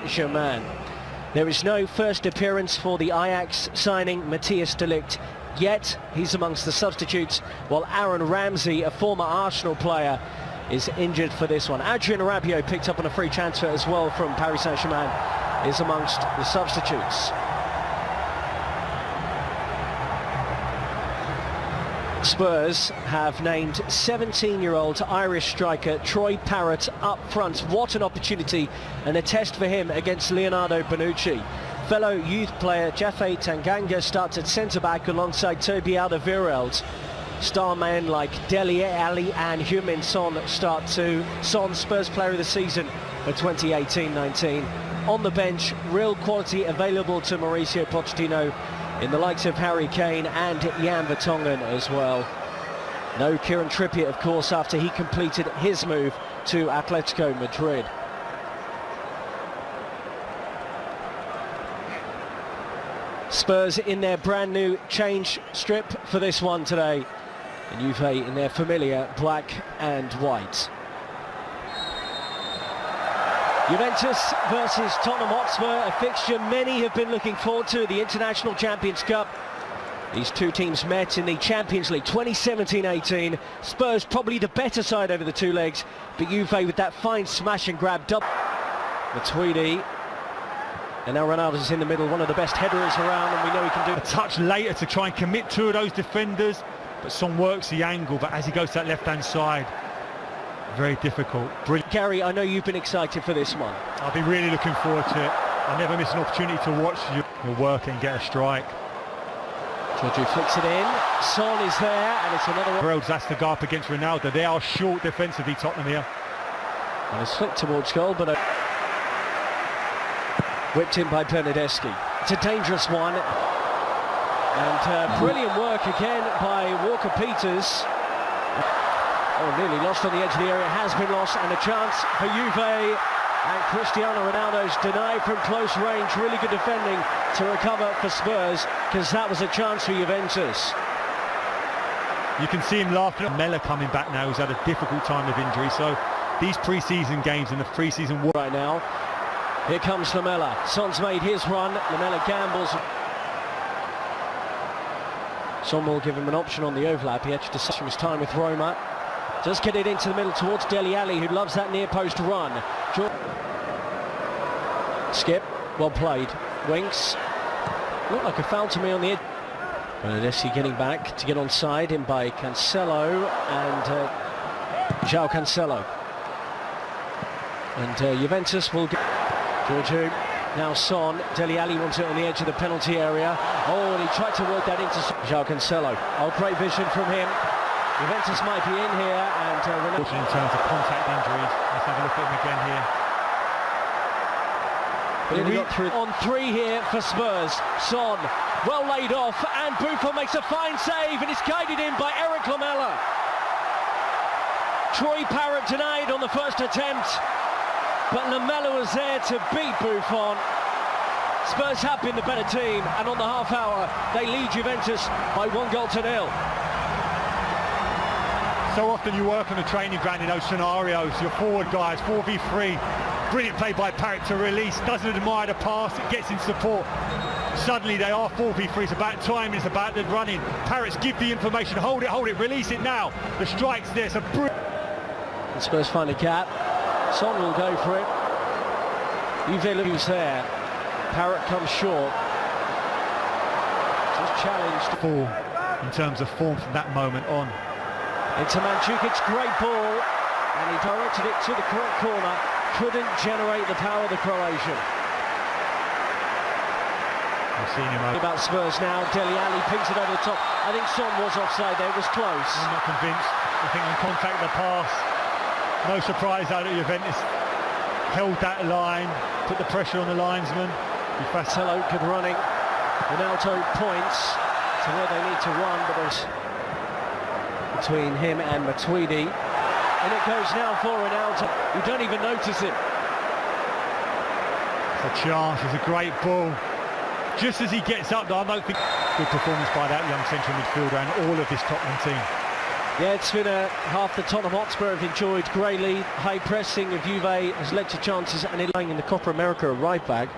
Saint-Germain. There is no first appearance for the Ajax signing Matthias de Ligt, yet he's amongst the substitutes, while Aaron Ramsey, a former Arsenal player, is injured for this one. Adrien Rabiot, picked up on a free transfer as well from Paris Saint-Germain, is amongst the substitutes. Spurs have named 17-year-old Irish striker Troy Parrott up front. What an opportunity and a test for him against Leonardo Bonucci. Fellow youth player Jaffe Tanganga starts at centre-back alongside Toby Alderweireld. Star men like Dele Alli and Heung-min Son start too. Son, Spurs Player of the Season for 2018-19. On the bench, real quality available to Mauricio Pochettino in the likes of Harry Kane and Jan Vertonghen as well. No Kieran Trippier, of course, after he completed his move to Atletico Madrid. Spurs in their brand new change strip for this one today, and Juve in their familiar black and white. Juventus versus Tottenham Hotspur, a fixture many have been looking forward to, the International Champions Cup. These two teams met in the Champions League 2017-18. Spurs probably the better side over the two legs, but Juve with that fine smash and grab double. Matuidi, and now Ronaldo's in the middle, one of the best headers around, and we know he can do a touch later to try and commit two of those defenders, but Son works the angle, but as he goes to that left-hand side, very difficult. Brilliant. Gary, I know you've been excited for this one. I've been really looking forward to it. I never miss an opportunity to watch your work and get a strike. Giorgio flicks it in, Son is there, and it's another one. Worlds has to go up against Ronaldo. They are short defensively, Tottenham here. And it's flicked towards goal, but whipped in by Bernardeschi. It's a dangerous one, and brilliant work again by Walker-Peters. Oh, nearly lost on the edge of the area, has been lost, and a chance for Juve, and Cristiano Ronaldo's denied from close range. Really good defending to recover for Spurs, because that was a chance for Juventus. You can see him laughing at Mella coming back now, who's had a difficult time of injury, so these pre-season games and the pre-season work right now. Here comes Lamela. Son's made his run. Lamela gambles. Son will give him an option on the overlap. He had to decide from his time with Roma. Just get it into the middle towards Dele Alli, who loves that near post run. Skip, well played. Winks. Looked like a foul to me on the edge. Bernardeschi getting back to get on side, in by Cancelo and João Cancelo. And Juventus will get Giorgio. Now Son. Dele Alli wants it on the edge of the penalty area. Oh, and he tried to work that into João Cancelo. Oh, great vision from him. Juventus might be in here, and in terms of contact injuries. Let's have a look at him again here. On three here for Spurs. Son, well laid off, and Buffon makes a fine save, and it's guided in by Eric Lamela. Troy Parrott denied on the first attempt, but Lamela was there to beat Buffon. Spurs have been the better team, and on the half hour they lead Juventus by 1-0. So often you work on the training ground in those scenarios, your forward guys, 4v3, brilliant play by Parrott to release, doesn't admire the pass, it gets in support. Suddenly they are 4v3, it's about time, it's about the running. Parrott's give the information, hold it, release it now. The strike's there, so brilliant. Spurs find a gap, Son will go for it. Juve lose there, Parrott comes short. Just challenged. Fall in terms of form from that moment on. Into Mandzukic, great ball, and he directed it to the correct corner. Couldn't generate the power of the Croatian. I've seen him over. About Spurs now, Dele Alli pings it over the top. I think Son was offside there, it was close. I'm not convinced. I think on contact of the pass, no surprise out at Juventus. Held that line, put the pressure on the linesman. Cancelo good running. Ronaldo points to where they need to run, but there's between him and Matuidi, and it goes now for Ronaldo. You don't even notice it. It's a chance, it's a great ball. Just as he gets up, I don't think good performance by that young central midfielder and all of this Tottenham team. Yeah, it's been a half the Tottenham Hotspur have enjoyed. Greatly high pressing of Juve has led to chances, and lying in the Copa America a right back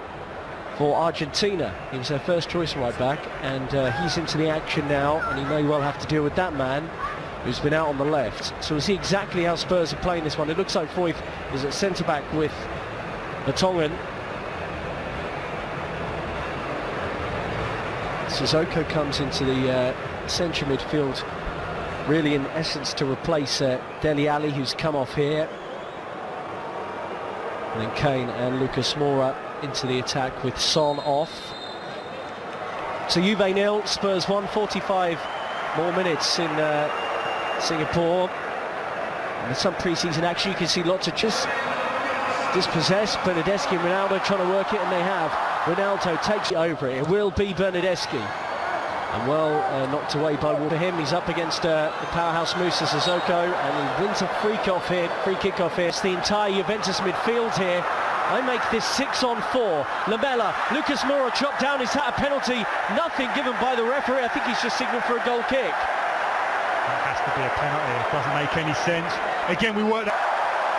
for Argentina. He was their first choice right back, and he's into the action now, and he may well have to deal with that man who's been out on the left. So we'll see exactly how Spurs are playing this one. It looks like Foyth is at centre back with the Tongan. Sissoko comes into the central midfield, really in essence to replace Dele Alli, who's come off here. And then Kane and Lucas Moura into the attack with Son off. So Juve 0, Spurs 1, 45 more minutes in Singapore. And with some pre-season action, you can see lots of just dispossessed. Bernardeschi and Ronaldo trying to work it, and they have. Ronaldo takes it over it. It will be Bernardeschi. And well knocked away by Water him. He's up against the powerhouse Moussa Sissoko, and he wins a free kick off here. It's the entire Juventus midfield here. I make this 6-on-4. Lamela, Lucas Moura chopped down. He's had a penalty. Nothing given by the referee. I think he's just signalled for a goal kick. That has to be a penalty. It doesn't make any sense. Again, we weren't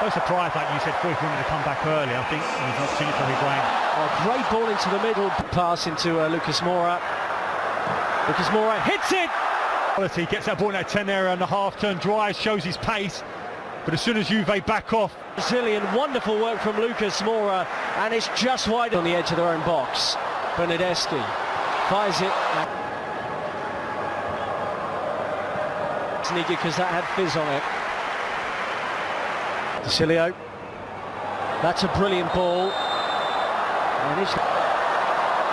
so surprised, like you said, Foyth wanted to come back early. I think it was an opportunity for Higuain. Oh, great ball into the middle. Pass into Lucas Moura. Lucas Moura hits it! He gets that ball in that 10 area on the half-turn, drives, shows his pace, but as soon as Juve back off... Brazilian, wonderful work from Lucas Moura, and it's just wide on the edge of their own box. Bernardeschi fires it. Sneaky because that had fizz on it. Cecilio. That's a brilliant ball. And it's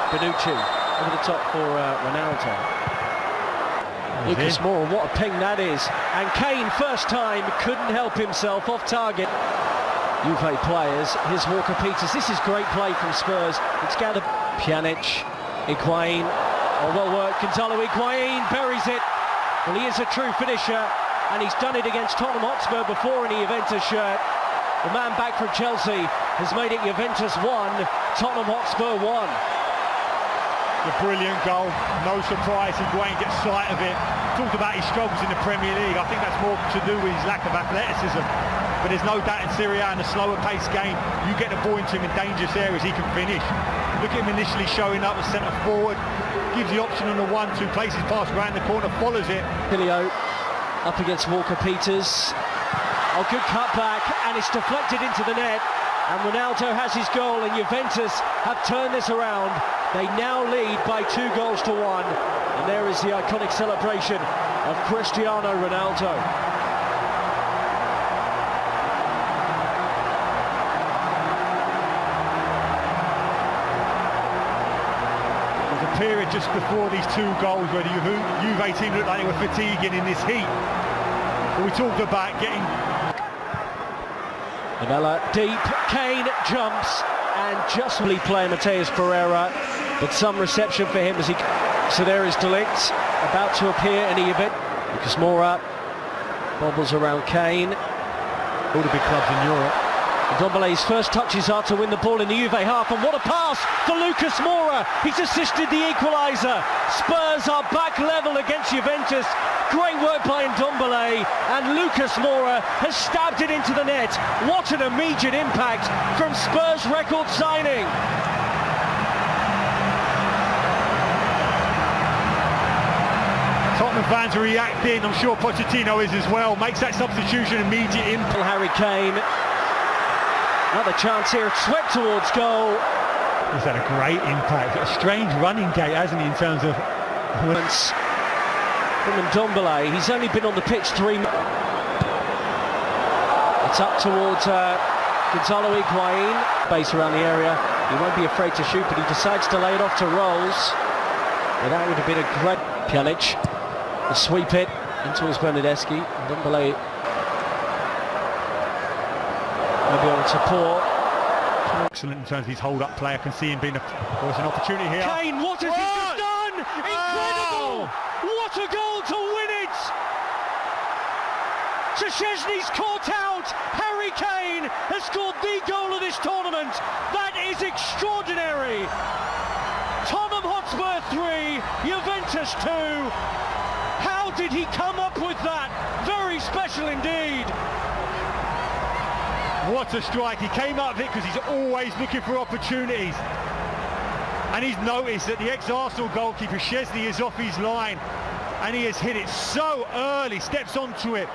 Bonucci. Over the top for Ronaldo. Lucas Moura, what a ping that is. And Kane, first time, couldn't help himself, off target. Juve players, here's Walker-Peters. This is great play from Spurs. It's gathered. Pjanic, Higuain. Oh, well worked. Gonzalo Higuain buries it. Well, he is a true finisher, and he's done it against Tottenham Hotspur before in the Juventus shirt. The man back from Chelsea has made it Juventus 1, Tottenham Hotspur 1. A brilliant goal, no surprise Higuain gets sight of it. Talked about his struggles in the Premier League. I think that's more to do with his lack of athleticism. But there's no doubt in Serie A, in a slower paced game, you get the ball into him in dangerous areas, he can finish. Look at him initially showing up as centre forward, gives the option on the 1-2, places pass round the corner, follows it. Filio up against Walker-Peters. Oh, good cut back, and it's deflected into the net. And Ronaldo has his goal, and Juventus have turned this around. They now lead by 2-1, and there is the iconic celebration of Cristiano Ronaldo. There's a period just before these 2 goals where the Juve team looked like they were fatiguing in this heat. But we talked about getting... Lamela deep, Kane jumps, and just really playing Mateus Pereira, but some reception for him as he... So there is Delict, about to appear in the event. Lucas Moura bobbles around Kane. All the big clubs in Europe. Ndombele's first touches are to win the ball in the Juve half, and what a pass for Lucas Moura. He's assisted the equaliser. Spurs are back level against Juventus. Great work by Ndombele, and Lucas Moura has stabbed it into the net. What an immediate impact from Spurs' record signing. Tottenham fans are reacting, I'm sure Pochettino is as well. Makes that substitution immediate impact. Harry Kane. Another chance here, swept towards goal. He's had a great impact. A strange running gait, hasn't he, in terms of... From Ndombele, he's only been on the pitch 3 minutes. It's up towards Gonzalo Higuain. Base around the area. He won't be afraid to shoot, but he decides to lay it off to Rolls. Well, that would have been a great... Pjanic, the sweep it in towards Bernardeschi. Ndombele maybe on support. Excellent in terms of his hold-up play. I can see him being there's an opportunity here. Kane, what has he just done? Incredible! What a goal to win it! Szczesny's caught out. Harry Kane has scored the goal of this tournament. That is extraordinary. Tottenham Hotspur 3, Juventus 2. How did he come up with that? Very special indeed. What a strike. He came out of it because he's always looking for opportunities. And he's noticed that the ex-Arsenal goalkeeper, Szczesny, is off his line. And he has hit it so early, steps onto it.